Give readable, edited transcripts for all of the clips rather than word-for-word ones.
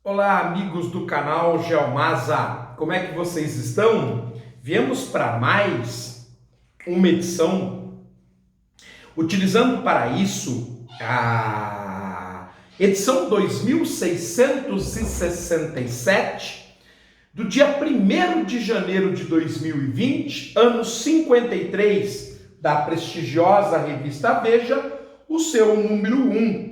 Olá, amigos do canal Geomasa, como é que vocês estão? Viemos para mais uma edição, utilizando para isso a edição 2667, do dia 1º de janeiro de 2020, ano 53, da prestigiosa revista Veja, o seu número 1.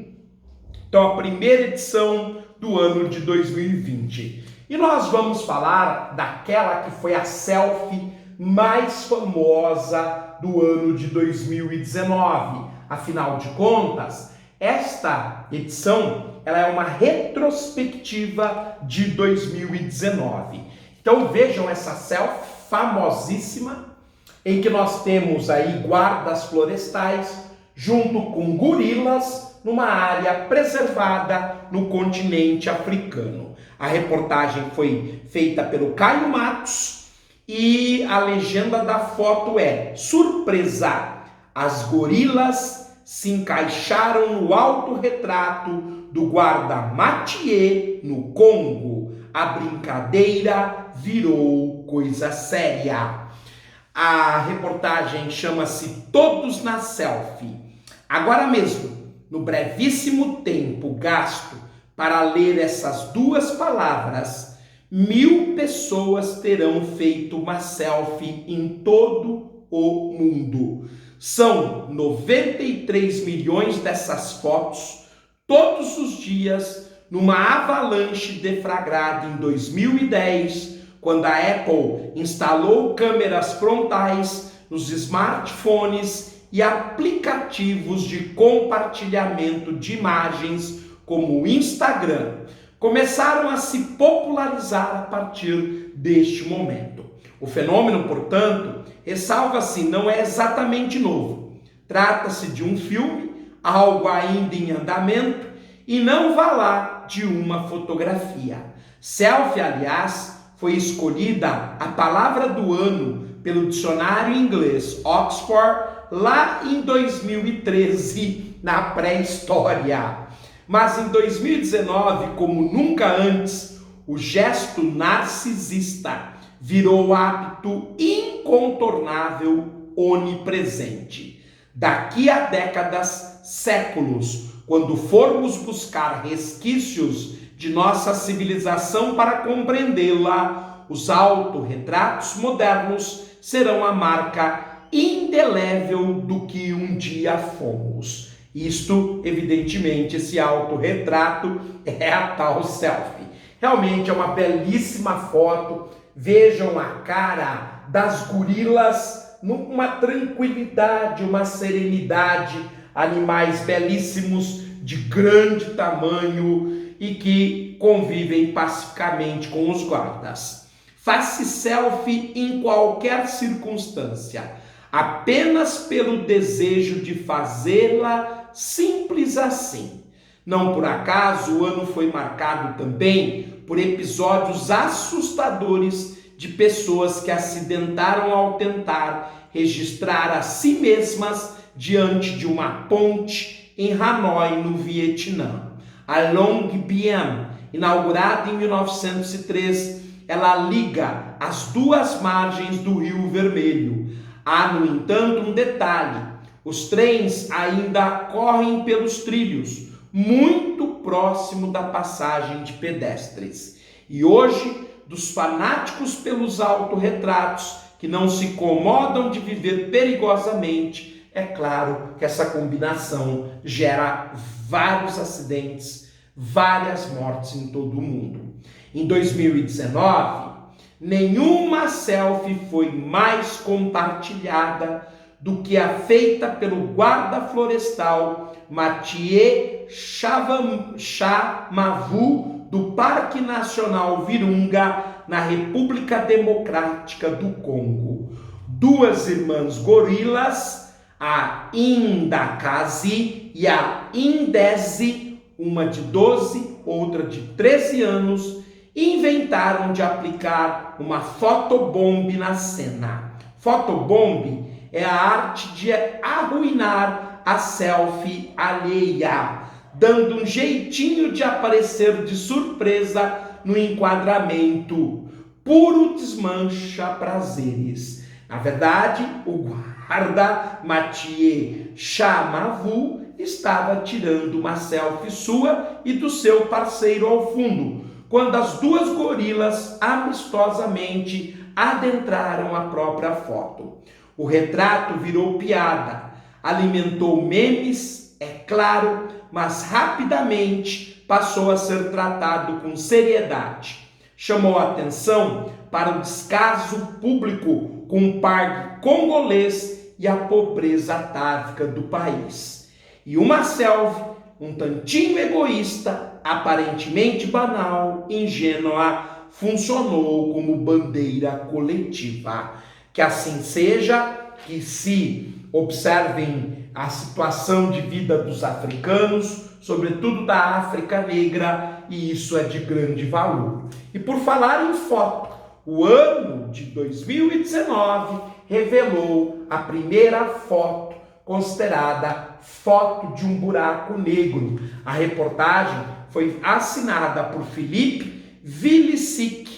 Então, a primeira edição do ano de 2020. E nós vamos falar daquela que foi a selfie mais famosa do ano de 2019. Afinal de contas, esta edição ela é uma retrospectiva de 2019. Então vejam essa selfie famosíssima em que nós temos aí guardas florestais junto com gorilas numa área preservada no continente africano. A reportagem foi feita pelo Caio Matos e a legenda da foto é: surpresa! As gorilas se encaixaram no autorretrato do guarda Mathieu no Congo. A brincadeira virou coisa séria. A reportagem chama-se Todos na Selfie. Agora mesmo, no brevíssimo tempo gasto para ler essas duas palavras, 1000 pessoas terão feito uma selfie em todo o mundo. São 93 milhões dessas fotos todos os dias, numa avalanche deflagrada em 2010, quando a Apple instalou câmeras frontais nos smartphones e aplicativos de compartilhamento de imagens como o Instagram começaram a se popularizar a partir deste momento. O fenômeno, portanto, ressalva-se, não é exatamente novo. Trata-se de um filme, algo ainda em andamento, e não vá lá de uma fotografia. Selfie, aliás, foi escolhida a palavra do ano pelo dicionário inglês Oxford lá em 2013, na pré-história. Mas em 2019, como nunca antes, o gesto narcisista virou hábito incontornável, onipresente. Daqui a décadas, séculos, quando formos buscar resquícios de nossa civilização para compreendê-la, os autorretratos modernos serão a marca indelével do que um dia fomos. Isto, evidentemente, esse autorretrato é a tal selfie. Realmente é uma belíssima foto. Vejam a cara das gorilas numa tranquilidade, uma serenidade, animais belíssimos de grande tamanho e que convivem pacificamente com os guardas. Faça selfie em qualquer circunstância, apenas pelo desejo de fazê-la, simples assim. Não por acaso o ano foi marcado também por episódios assustadores de pessoas que acidentaram ao tentar registrar a si mesmas diante de uma ponte em Hanoi, no Vietnã. A Long Bien, inaugurada em 1903, ela liga as duas margens do Rio Vermelho. Há, no entanto, um detalhe: os trens ainda correm pelos trilhos, muito próximo da passagem de pedestres. E hoje, dos fanáticos pelos autorretratos, que não se incomodam de viver perigosamente, é claro que essa combinação gera vários acidentes, várias mortes em todo o mundo. Em 2019, nenhuma selfie foi mais compartilhada do que a feita pelo guarda florestal Mathieu Chamavu, do Parque Nacional Virunga, na República Democrática do Congo. Duas irmãs gorilas, a Indakazi e a Indese, uma de 12, outra de 13 anos, inventaram de aplicar uma photobomb na cena. Photobomb é a arte de arruinar a selfie alheia. dando um jeitinho de aparecer de surpresa no enquadramento. Puro desmancha-prazeres. Na verdade, o guarda Mathieu Chamavu estava tirando uma selfie sua e do seu parceiro ao fundo, quando as duas gorilas amistosamente adentraram a própria foto. O retrato virou piada, alimentou memes, é claro, mas rapidamente passou a ser tratado com seriedade. Chamou a atenção para o descaso público com o parque congolês e a pobreza atávica do país. E uma selfie, um tantinho egoísta, aparentemente banal, ingênua, funcionou como bandeira coletiva. Que assim seja, que se observem a situação de vida dos africanos, sobretudo da África negra, e isso é de grande valor. E por falar em foto, o ano de 2019 revelou a primeira foto considerada foto de um buraco negro. A reportagem foi assinada por Philippe Vilicic,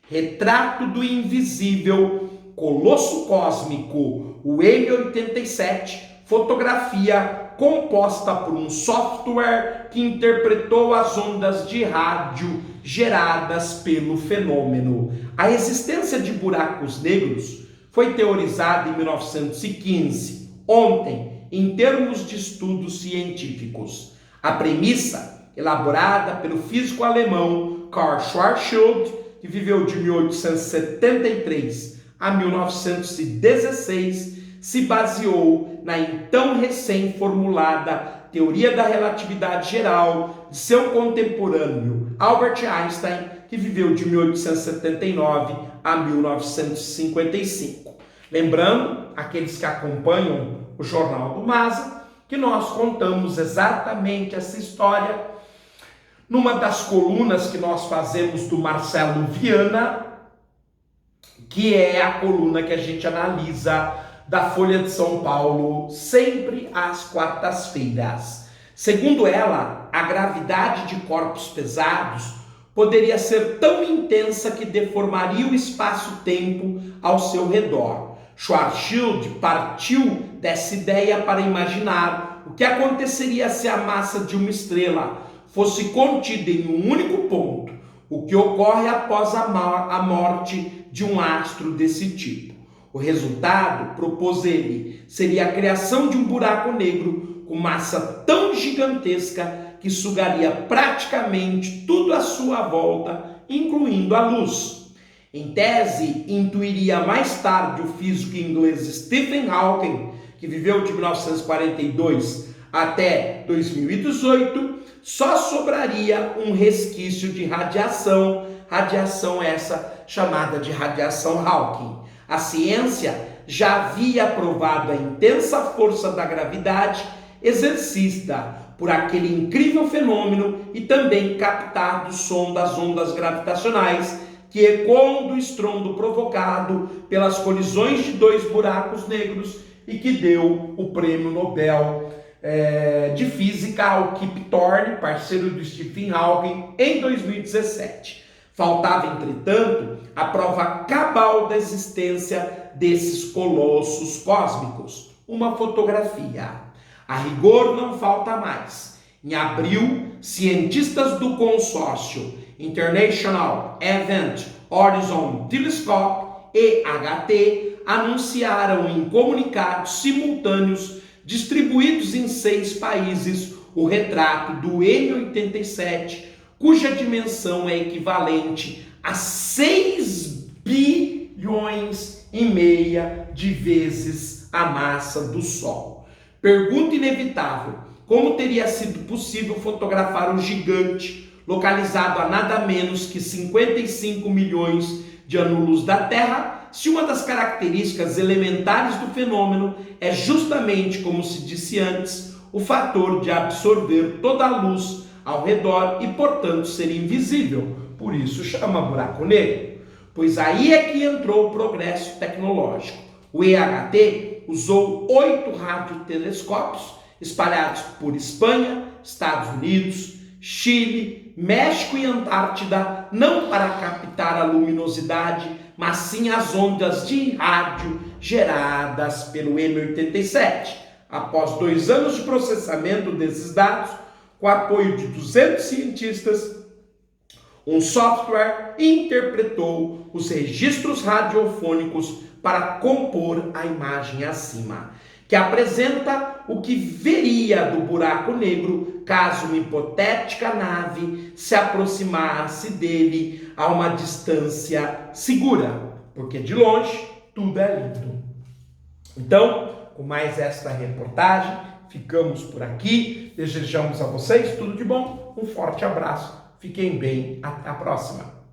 Retrato do Invisível, Colosso Cósmico, o M87, fotografia composta por um software que interpretou as ondas de rádio geradas pelo fenômeno. A existência de buracos negros foi teorizada em 1915, ontem, em termos de estudos científicos. A premissa, elaborada pelo físico alemão Karl Schwarzschild, que viveu de 1873 a 1916, se baseou na então recém-formulada teoria da relatividade geral de seu contemporâneo Albert Einstein, que viveu de 1879 a 1955. Lembrando, aqueles que acompanham o Jornal do Masa, que nós contamos exatamente essa história numa das colunas que nós fazemos do Marcelo Viana, que é a coluna que a gente analisa da Folha de São Paulo, sempre às quartas-feiras. Segundo ela, a gravidade de corpos pesados poderia ser tão intensa que deformaria o espaço-tempo ao seu redor. Schwarzschild partiu dessa ideia para imaginar o que aconteceria se a massa de uma estrela fosse contida em um único ponto, o que ocorre após a morte de um astro desse tipo. O resultado, propôs ele, seria a criação de um buraco negro com massa tão gigantesca que sugaria praticamente tudo à sua volta, incluindo a luz. Em tese, intuiria mais tarde o físico inglês Stephen Hawking, que viveu de 1942 até 2018, só sobraria um resquício de radiação essa chamada de radiação Hawking. A ciência já havia provado a intensa força da gravidade exercida por aquele incrível fenômeno e também captado o som das ondas gravitacionais que ecoam do estrondo provocado pelas colisões de dois buracos negros e que deu o prêmio Nobel de Física ao Kip Thorne, parceiro do Stephen Hawking, em 2017. Faltava, entretanto, a prova cabal da existência desses colossos cósmicos, uma fotografia. A rigor não falta mais. Em abril, cientistas do consórcio International Event Horizon Telescope, EHT, anunciaram em comunicados simultâneos distribuídos em 6 países o retrato do M87, cuja dimensão é equivalente a 6 bilhões e meia de vezes a massa do Sol. Pergunta inevitável: como teria sido possível fotografar o gigante localizado a nada menos que 55 milhões de anos-luz da Terra, se uma das características elementares do fenômeno é justamente, como se disse antes, o fator de absorver toda a luz ao redor e, portanto, ser invisível. Por isso chama buraco negro. Pois aí é que entrou o progresso tecnológico. O EHT usou 8 radiotelescópios espalhados por Espanha, Estados Unidos, Chile, México e Antártida, não para captar a luminosidade, mas sim as ondas de rádio geradas pelo M87. Após 2 anos de processamento desses dados, com apoio de 200 cientistas, um software interpretou os registros radiofônicos para compor a imagem acima, que apresenta o que veria do buraco negro caso uma hipotética nave se aproximasse dele a uma distância segura, porque de longe tudo é lindo. Então, com mais esta reportagem, ficamos por aqui. Desejamos a vocês tudo de bom, um forte abraço, fiquem bem, até a próxima.